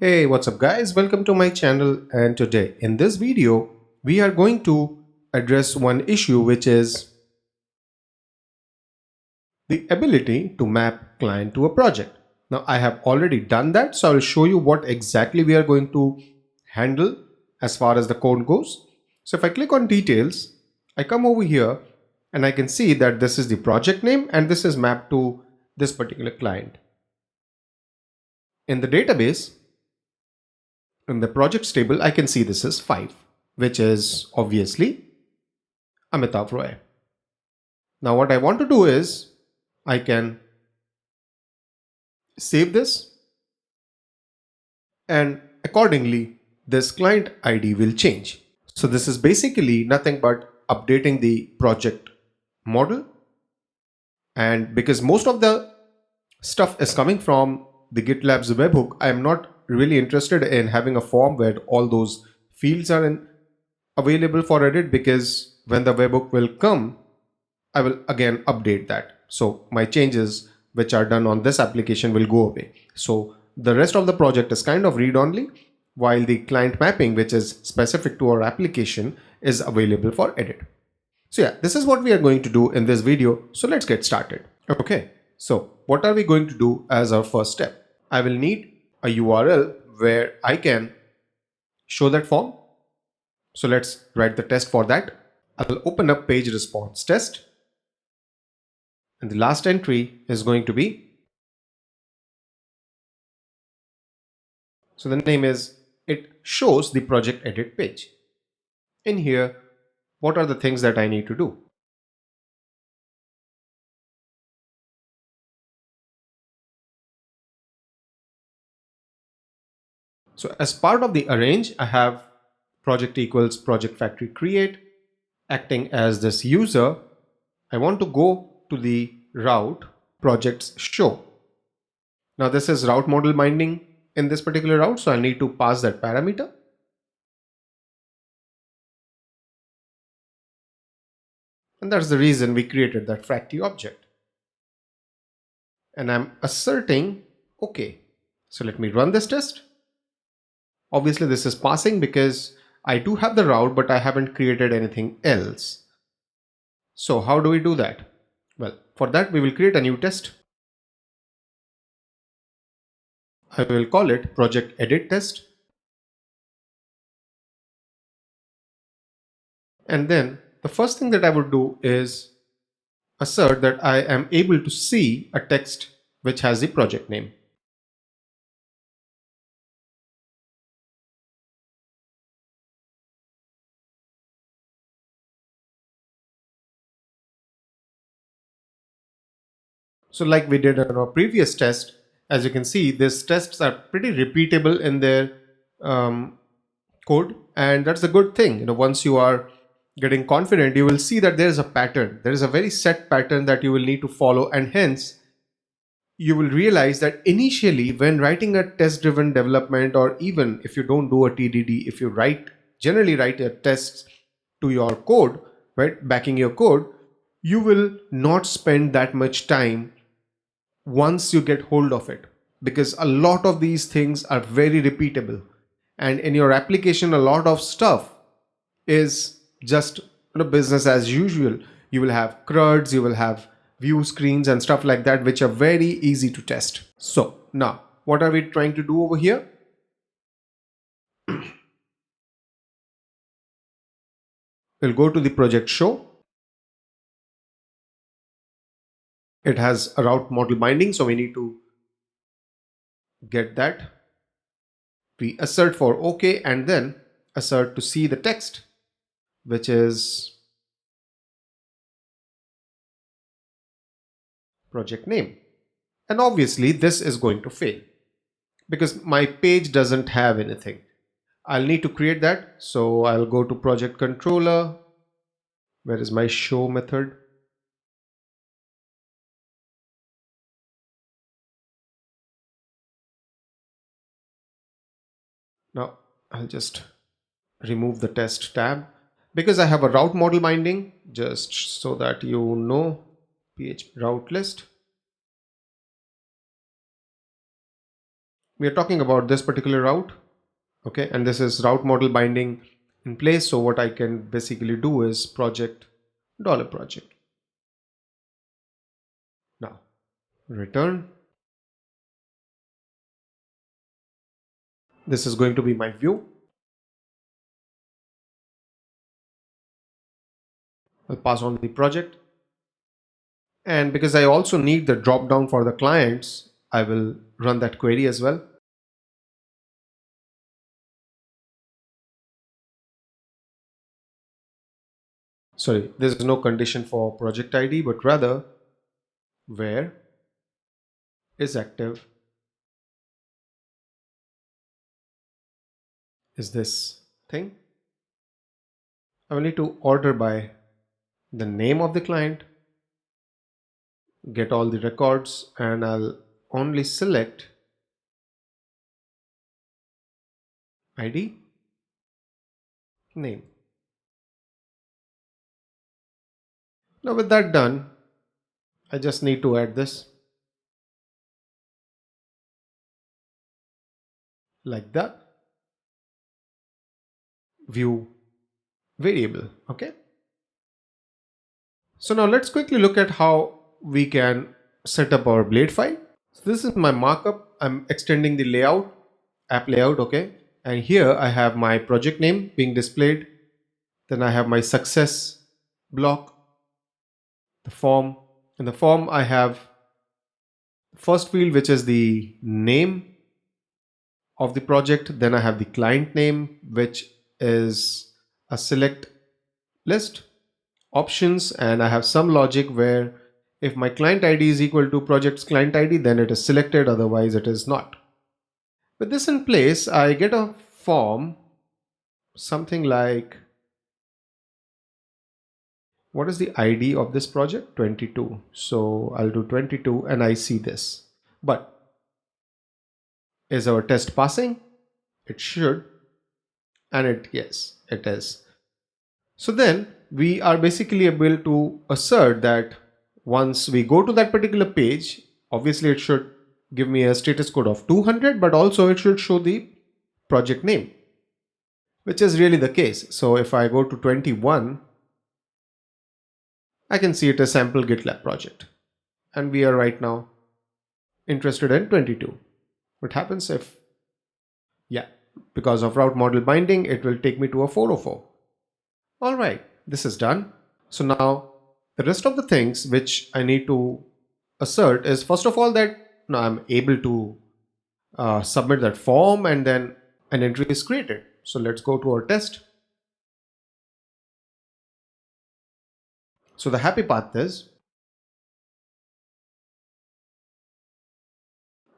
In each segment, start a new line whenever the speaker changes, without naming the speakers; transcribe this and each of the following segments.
Hey, what's up guys? Welcome to my channel, and today in this video we are going to address one issue, which is the ability to map client to a project. Now I have already done that, so I will show you what exactly we are going to handle as far as the code goes. So if I click on details, I come over here and I can see that this is the project name and this is mapped to this particular client. In the database, in the projects table, I can see this is 5, which is obviously Amitav Roy. Now what I want to do is I can save this, and accordingly this client ID will change. So this is basically nothing but updating the project model, and because most of the stuff is coming from the GitLab's webhook, I am not really interested in having a form where all those fields are available for edit, because when the webhook will come, I will again update that. So my changes which are done on this application will go away. So the rest of the project is kind of read-only, while the client mapping, which is specific to our application, is available for edit. So yeah, this is what we are going to do in this video. So let's get started. Okay, so what are we going to do as our first step? I will need a URL where I can show that form. So let's write the test for that. I'll open up page response test. And the last entry is going to be, so the name is, it shows the project edit page. In here, what are the things that I need to do? So as part of the arrange, I have project equals project factory create. Acting as this user, I want to go to the route projects show. Now this is route model binding in this particular route, so I need to pass that parameter. And that's the reason we created that factory object. And I'm asserting OK. So let me run this test. Obviously this is passing because I do have the route, but I haven't created anything else. So how do we do that? Well, for that we will create a new test. I will call it project edit test. And then the first thing that I would do is assert that I am able to see a text which has the project name. So like we did in our previous test, as you can see, these tests are pretty repeatable in their code, and that's a good thing. Once you are getting confident, you will see that there is a pattern. There is a very set pattern that you will need to follow, and hence you will realize that initially when writing a test-driven development, or even if you don't do a TDD, if you generally write a tests to your code, right, backing your code, you will not spend that much time once you get hold of it, because a lot of these things are very repeatable, and in your application a lot of stuff is just business as usual. You will have CRUDs, you will have view screens and stuff like that, which are very easy to test. So now what are we trying to do over here? We'll go to the project show. It has a route model binding, so we need to get that. We assert for OK, and then assert to see the text, which is project name. And obviously this is going to fail because my page doesn't have anything. I'll need to create that. So I'll go to project controller. Where is my show method? Now I'll just remove the test tab because I have a route model binding, just so that you know, PHP route list. we are talking about this particular route. Okay, and this is route model binding in place. So what I can basically do is project $project. Now return. This is going to be my view. I'll pass on the project. And because I also need the drop down for the clients, I will run that query as well. Sorry, there is no condition for project ID, but rather where is active is this thing. I will need to order by the name of the client, get all the records, and I'll only select ID, name. Now with that done, I just need to add this like that. View variable. Okay. So now let's quickly look at how we can set up our blade file. So this is my markup. I'm extending the layout, app layout. Okay. And here I have my project name being displayed. Then I have my success block, the form. In the form, I have the first field, which is the name of the project. Then I have the client name, which is a select list, options, and I have some logic where if my client ID is equal to project's client ID, then it is selected, otherwise it is not. With this in place, I get a form, something like, what is the ID of this project? 22. So I'll do 22 and I see this. But is our test passing? It should. And yes, it is. So then we are basically able to assert that once we go to that particular page, obviously it should give me a status code of 200, but also it should show the project name, which is really the case. So if I go to 21, I can see it as sample GitLab project. And we are right now interested in 22. What happens if, yeah, because of route model binding, it will take me to a 404. All right, this is done. So now the rest of the things which I need to assert is, first of all, that now I'm able to submit that form and then an entry is created. So let's go to our test. So the happy part is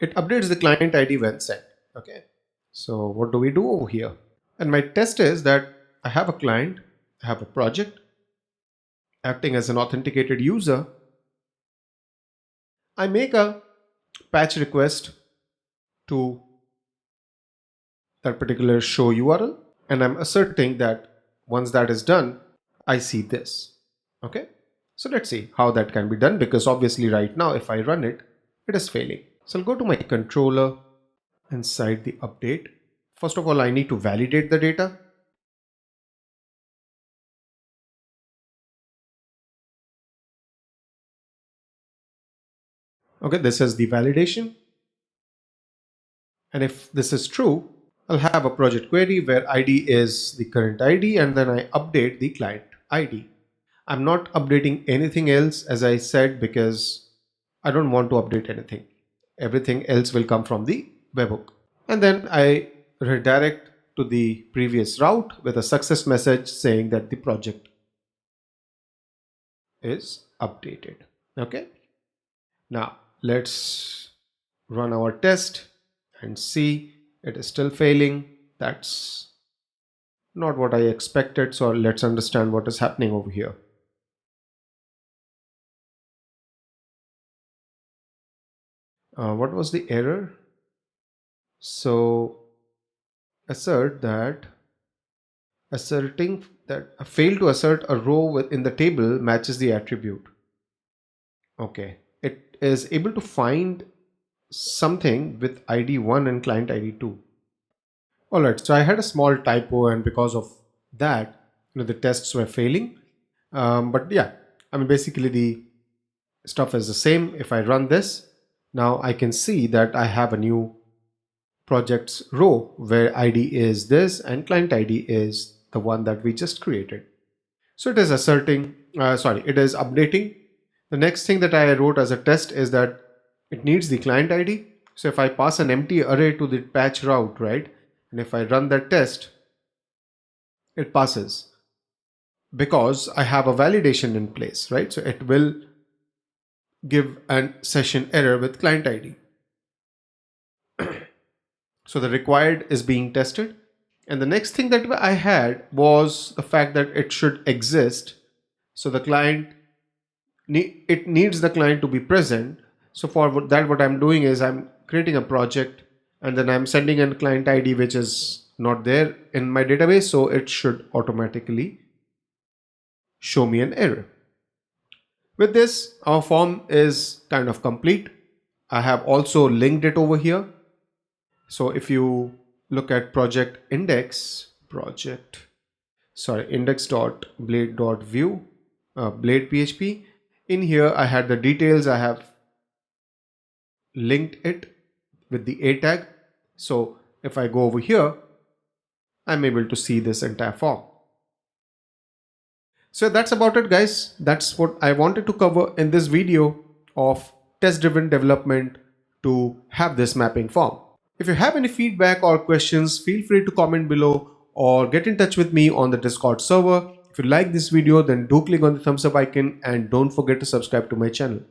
it updates the client ID when sent. Okay. So what do we do over here? And my test is that I have a client, I have a project acting as an authenticated user. I make a patch request to that particular show URL, and I'm asserting that once that is done, I see this. Okay. So let's see how that can be done, because obviously right now, if I run it, it is failing. So I'll go to my controller inside the update. First of all, I need to validate the data. Okay, this is the validation. And if this is true, I'll have a project query where ID is the current ID, and then I update the client ID. I'm not updating anything else, as I said, because I don't want to update anything. Everything else will come from the webhook. And then I redirect to the previous route with a success message saying that the project is updated. Okay. Now let's run our test and see it is still failing. That's not what I expected. So let's understand what is happening over here. What was the error? So asserting that a fail to assert a row within the table matches the attribute. Okay, it is able to find something with ID 1 and client ID 2. Alright, so I had a small typo, and because of that, the tests were failing. But yeah, I mean, basically the stuff is the same. If I run this, now I can see that I have a new projects row where ID is this and client ID is the one that we just created. So it is it is updating. The next thing that I wrote as a test is that it needs the client ID. So if I pass an empty array to the patch route, right? And if I run that test, it passes because I have a validation in place, right? So it will give a session error with client ID. So the required is being tested. And the next thing that I had was the fact that it should exist. So the client, it needs the client to be present. So for that, what I'm doing is I'm creating a project and then I'm sending a client ID which is not there in my database. So it should automatically show me an error. With this, our form is kind of complete. I have also linked it over here. So if you look at index.blade.view, blade PHP, in here I had the details. I have linked it with the A tag. So if I go over here, I'm able to see this entire form. So that's about it, guys. That's what I wanted to cover in this video of test-driven development to have this mapping form. If you have any feedback or questions, feel free to comment below or get in touch with me on the Discord server. If you like this video, then do click on the thumbs up icon and don't forget to subscribe to my channel.